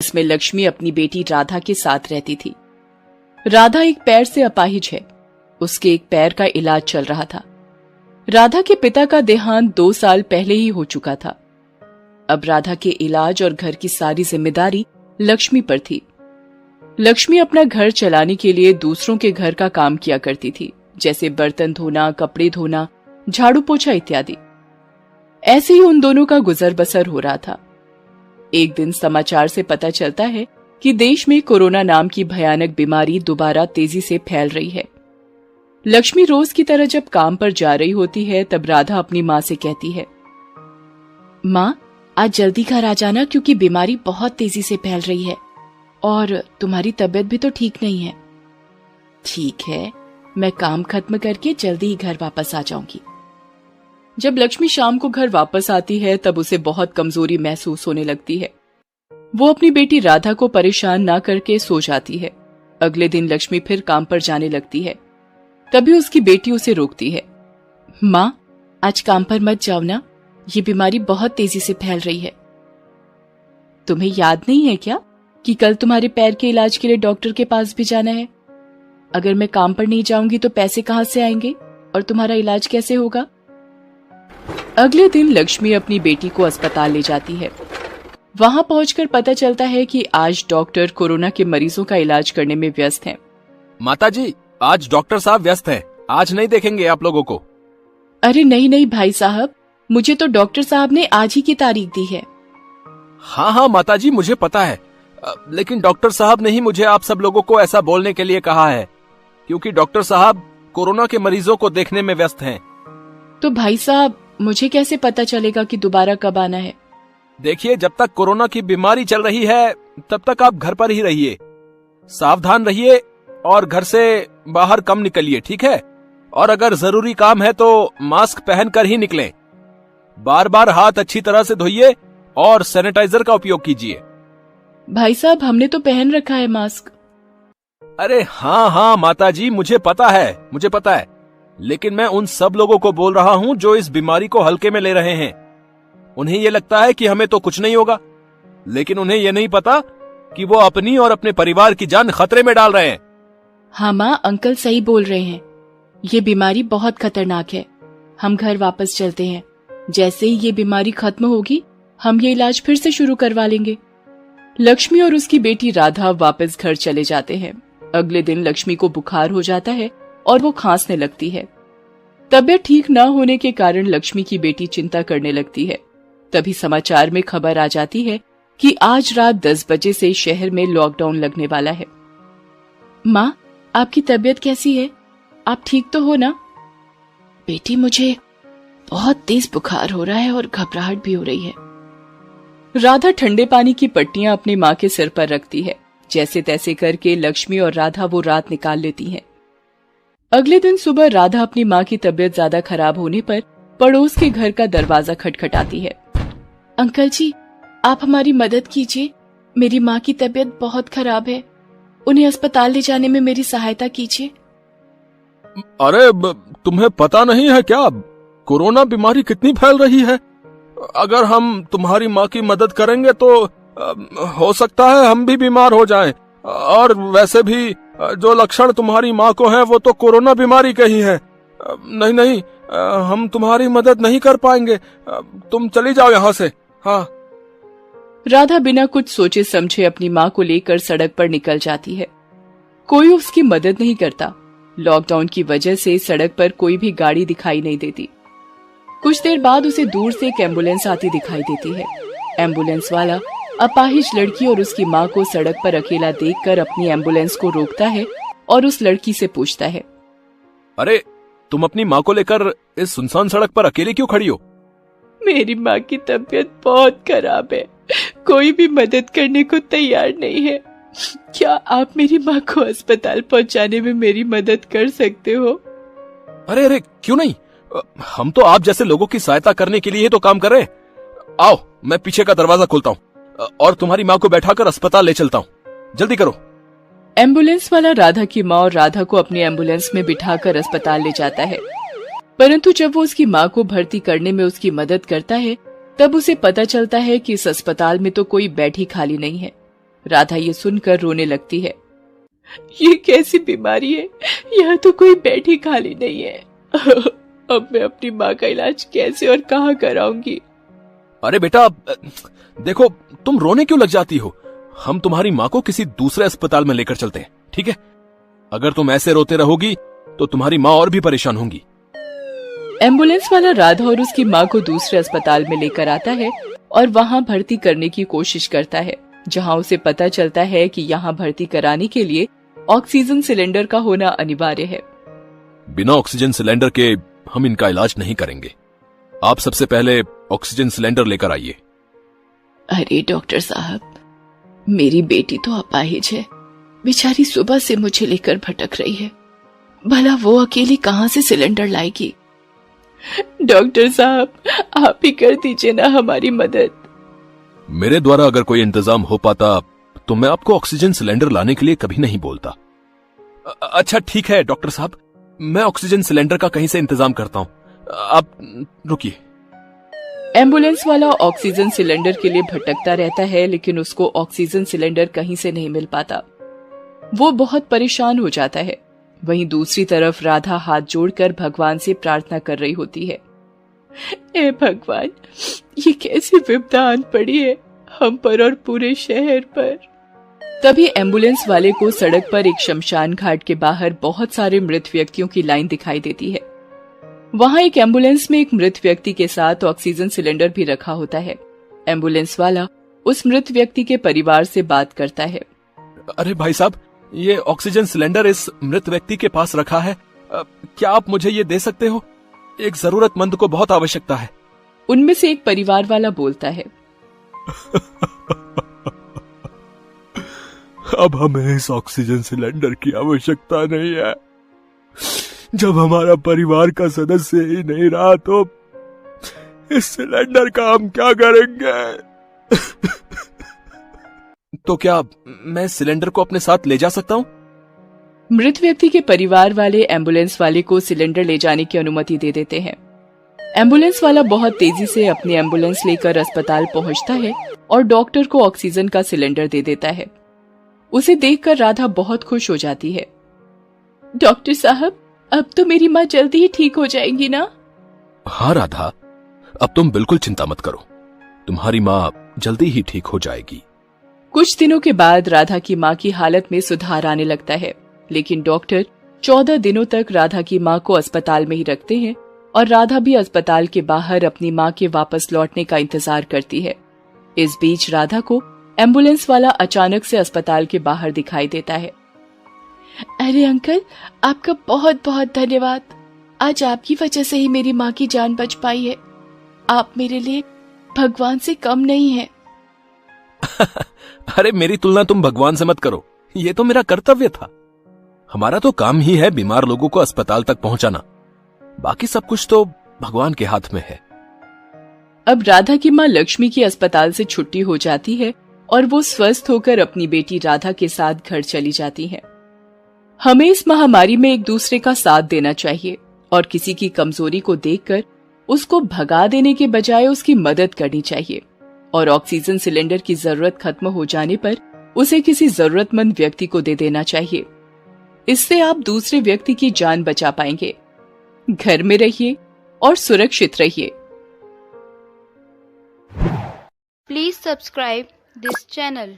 जिसमें लक्ष्मी अपनी बेटी राधा के साथ रहती थी। राधा एक पैर से अपाहिज है। उसके एक पैर का इलाज चल रहा था। राधा के पिता का देहांत 2 साल पहले ही हो चुका था। अब राधा के इलाज और घर की सारी जिम्मेदारी लक्ष्मी पर थी। लक्ष्मी अपना घर चलाने के लिए दूसरों के घर का काम किया करती थी, जैसे बर्तन धोना, कपड़े धोना, झाड़ू पोछा इत्यादि। ऐसे ही उन दोनों का गुजर बसर हो रहा था। एक दिन समाचार से पता चलता है कि देश में कोरोना नाम की भयानक बीमारी दोबारा तेजी से फैल रही है। लक्ष्मी रोज की तरह जब काम पर जा रही होती है, तब राधा अपनी माँ से कहती है, माँ, आज जल्दी घर आ जाना क्योंकि बीमारी बहुत तेजी से फैल रही है और तुम्हारी तबीयत भी तो ठीक नहीं है। ठीक है, मैं काम खत्म करके जल्दी ही घर वापस आ जाऊंगी। जब लक्ष्मी शाम को घर वापस आती है, तब उसे बहुत कमजोरी महसूस होने लगती है। वो अपनी बेटी राधा को परेशान ना करके सो जाती है। अगले दिन लक्ष्मी फिर काम पर जाने लगती है। तभी उसकी बेटी उसे रोकती है। माँ, आज काम पर मत जाओ ना, ये बीमारी बहुत तेजी से फैल रही है। तुम्हें याद नहीं है क्या कि कल तुम्हारे पैर के इलाज के लिए डॉक्टर के पास भी जाना है? अगर मैं काम पर नहीं जाऊंगी तो पैसे कहाँ से आएंगे और तुम्हारा इलाज कैसे होगा? अगले दिन लक्ष्मी अपनी बेटी को अस्पताल ले जाती है। वहां पहुंचकर पता चलता है कि आज डॉक्टर कोरोना के मरीजों का इलाज करने में व्यस्त हैं। माताजी, आज डॉक्टर साहब व्यस्त हैं, आज नहीं देखेंगे आप लोगों को। अरे नहीं नहीं भाई साहब, मुझे तो डॉक्टर साहब ने आज ही की तारीख दी है। हाँ हाँ माताजी, मुझे पता है, लेकिन डॉक्टर साहब ने ही मुझे आप सब लोगों को ऐसा बोलने के लिए कहा है, क्योंकि डॉक्टर साहब कोरोना के मरीजों को देखने में व्यस्त हैं। तो भाई साहब, मुझे कैसे पता चलेगा कि दोबारा कब आना है? देखिए, जब तक कोरोना की बीमारी चल रही है तब तक आप घर पर ही रहिए, सावधान रहिए और घर से बाहर कम निकलिए, ठीक है? और अगर जरूरी काम है तो मास्क पहनकर ही निकलें। बार बार हाथ अच्छी तरह से धोइए और सैनिटाइजर का उपयोग कीजिए। भाई साहब, हमने तो पहन रखा है मास्क। अरे हाँ हाँ माताजी, मुझे पता है, लेकिन मैं उन सब लोगों को बोल रहा हूँ जो इस बीमारी को हल्के में ले रहे हैं। उन्हें ये लगता है कि हमें तो कुछ नहीं होगा, लेकिन उन्हें ये नहीं पता कि वो अपनी और अपने परिवार की जान खतरे में डाल रहे हैं। हाँ माँ, अंकल सही बोल रहे हैं। ये बीमारी बहुत खतरनाक है। हम घर वापस चलते हैं। जैसे ही ये बीमारी खत्म होगी, हम ये इलाज फिर से शुरू करवा लेंगे। लक्ष्मी और उसकी बेटी राधा वापस घर चले जाते हैं। अगले दिन लक्ष्मी को बुखार हो जाता है और वो खांसने लगती है। तबीयत ठीक न होने के कारण लक्ष्मी की बेटी चिंता करने लगती है। तभी समाचार में खबर आ जाती है कि आज रात 10 बजे से शहर में लॉकडाउन लगने वाला है। माँ, आपकी तबीयत कैसी है? आप ठीक तो हो ना? बेटी, मुझे बहुत तेज बुखार हो रहा है और घबराहट भी हो रही है। राधा ठंडे पानी की पट्टियां अपनी माँ के सिर पर रखती है। जैसे तैसे करके लक्ष्मी और राधा वो रात निकाल लेती हैं। अगले दिन सुबह राधा अपनी माँ की तबीयत ज्यादा खराब होने पर पड़ोस के घर का दरवाजा खटखटाती है। अंकल जी, आप हमारी मदद कीजिए। मेरी माँ की तबीयत बहुत खराब है। उन्हें अस्पताल ले जाने में मेरी सहायता कीजिए। अरे, तुम्हें पता नहीं है क्या कोरोना बीमारी कितनी फैल रही है? अगर हम तुम्हारी माँ की मदद करेंगे तो हो सकता है हम भी बीमार हो जाएं। और वैसे भी जो लक्षण तुम्हारी माँ को हैं वो तो कोरोना बीमारी के ही हैं। नहीं नहीं, हम तुम्हारी मदद नहीं कर पाएंगे। तुम चली जाओ यहाँ से। हाँ। राधा बिना कुछ सोचे समझे अपनी माँ को लेकर सड़क पर निकल जाती है। कोई उसकी मदद नहीं करता। लॉकडाउन की वजह से सड़क पर कोई भी गाड़ी दिखाई नहीं देती। कुछ देर बाद उसे दूर से एक एम्बुलेंस आती दिखाई देती है। एम्बुलेंस वाला अपाहिज लड़की और उसकी माँ को सड़क पर अकेला देखकर अपनी एम्बुलेंस को रोकता है और उस लड़की से पूछता है, अरे, तुम अपनी माँ को लेकर इस सुनसान सड़क पर अकेले क्यों खड़ी हो? मेरी माँ की तबीयत बहुत खराब है। कोई भी मदद करने को तैयार नहीं है। क्या आप मेरी माँ को अस्पताल पहुँचाने में मेरी मदद कर सकते हो? अरे अरे, क्यों नहीं, हम तो आप जैसे लोगों की सहायता करने के लिए ही तो काम कर रहे हैं। आओ, मैं पीछे का दरवाजा खोलता हूँ और तुम्हारी माँ को बैठाकर अस्पताल ले चलता हूँ। जल्दी करो। एम्बुलेंस वाला राधा की माँ और राधा को अपनी एम्बुलेंस में बिठाकर अस्पताल ले जाता है। परंतु जब वो उसकी माँ को भर्ती करने में उसकी मदद करता है, तब उसे पता चलता है कि इस अस्पताल में तो कोई बेड ही खाली नहीं है। राधा ये सुनकर रोने लगती है। ये कैसी बीमारी है, यहाँ तो कोई बेड ही खाली नहीं है। अब मैं अपनी माँ का इलाज कैसे और कहाँ कराऊंगी? अरे बेटा देखो, तुम रोने क्यों लग जाती हो? हम तुम्हारी माँ को किसी दूसरे अस्पताल में लेकर चलते हैं, ठीक है? अगर तुम ऐसे रोते रहोगी तो तुम्हारी माँ और भी परेशान होंगी। एम्बुलेंस वाला राधा और उसकी माँ को दूसरे अस्पताल में लेकर आता है और वहाँ भर्ती करने की कोशिश करता है, जहाँ उसे पता चलता है कि यहाँ भर्ती कराने के लिए ऑक्सीजन सिलेंडर का होना अनिवार्य है। बिना ऑक्सीजन सिलेंडर के हम इनका इलाज नहीं करेंगे। आप सबसे पहले ऑक्सीजन सिलेंडर लेकर आइए। अरे डॉक्टर साहब, मेरी बेटी तो अपाहिज है, बेचारी सुबह से मुझे लेकर भटक रही है, भला वो अकेली कहाँ से सिलेंडर लाएगी? डॉक्टर साहब, आप ही कर दीजिए ना हमारी मदद। मेरे द्वारा अगर कोई इंतजाम हो पाता तो मैं आपको ऑक्सीजन सिलेंडर लाने के लिए कभी नहीं बोलता। अच्छा ठीक है डॉक्टर साहब, मैं ऑक्सीजन सिलेंडर का कहीं से इंतजाम करता हूं, आप रुकिए। एम्बुलेंस वाला ऑक्सीजन सिलेंडर के लिए भटकता रहता है, लेकिन उसको ऑक्सीजन सिलेंडर कहीं से नहीं मिल पाता। वो बहुत परेशान हो जाता है। वहीं दूसरी तरफ राधा हाथ जोड़कर भगवान से प्रार्थना कर रही होती है। ए भगवान, ये कैसी विपदा आन पड़ी है हम पर और पूरे शहर पर। तभी एम्बुलेंस वाले को सड़क पर एक शमशान घाट के बाहर बहुत सारे मृत व्यक्तियों की लाइन दिखाई देती है। वहां एक एम्बुलेंस में एक मृत व्यक्ति के साथ ऑक्सीजन सिलेंडर भी रखा होता है। एम्बुलेंस वाला उस मृत व्यक्ति के परिवार से बात करता है। अरे भाई साहब, ये ऑक्सीजन सिलेंडर इस मृत व्यक्ति के पास रखा है, क्या आप मुझे ये दे सकते हो? एक जरूरतमंद को बहुत आवश्यकता है। उनमें से एक परिवार वाला बोलता है। अब हमें इस ऑक्सीजन सिलेंडर की आवश्यकता नहीं है। जब हमारा परिवार का सदस्य ही नहीं रहा तो इस सिलेंडर का हम क्या करेंगे? तो क्या मैं सिलेंडर को अपने साथ ले जा सकता हूँ? मृत व्यक्ति के परिवार वाले एम्बुलेंस वाले को सिलेंडर ले जाने की अनुमति दे देते हैं। एम्बुलेंस वाला बहुत तेजी से अपनी एम्बुलेंस लेकर अस्पताल पहुंचता है और डॉक्टर को ऑक्सीजन का सिलेंडर दे देता है। उसे देखकर राधा बहुत खुश हो जाती है। डॉक्टर साहब, अब तो मेरी माँ जल्दी ही ठीक हो जाएगी ना? हाँ राधा, अब तुम बिल्कुल चिंता मत करो, तुम्हारी माँ जल्दी ही ठीक हो जाएगी। कुछ दिनों के बाद राधा की माँ की हालत में सुधार आने लगता है, लेकिन डॉक्टर 14 दिनों तक राधा की माँ को अस्पताल में ही रखते हैं और राधा भी अस्पताल के बाहर अपनी माँ के वापस लौटने का इंतजार करती है। इस बीच राधा को एम्बुलेंस वाला अचानक से अस्पताल के बाहर दिखाई देता है। अरे अंकल, आपका बहुत बहुत धन्यवाद। आज आपकी वजह से ही मेरी माँ की जान बच पाई है। आप मेरे लिए भगवान से कम नहीं है। अरे मेरी तुलना तुम भगवान से मत करो, ये तो मेरा कर्तव्य था। हमारा तो काम ही है बीमार लोगों को अस्पताल तक पहुंचाना, बाकी सब कुछ तो भगवान के हाथ में है। अब राधा की माँ लक्ष्मी की अस्पताल से छुट्टी हो जाती है और वो स्वस्थ होकर अपनी बेटी राधा के साथ घर चली जाती है। हमें इस महामारी में एक दूसरे का साथ देना चाहिए और किसी की कमजोरी को देखकर उसको भगा देने के बजाय उसकी मदद करनी चाहिए और ऑक्सीजन सिलेंडर की जरूरत खत्म हो जाने पर उसे किसी जरूरतमंद व्यक्ति को दे देना चाहिए। इससे आप दूसरे व्यक्ति की जान बचा पाएंगे। घर में रहिए और सुरक्षित रहिए। Please subscribe this channel.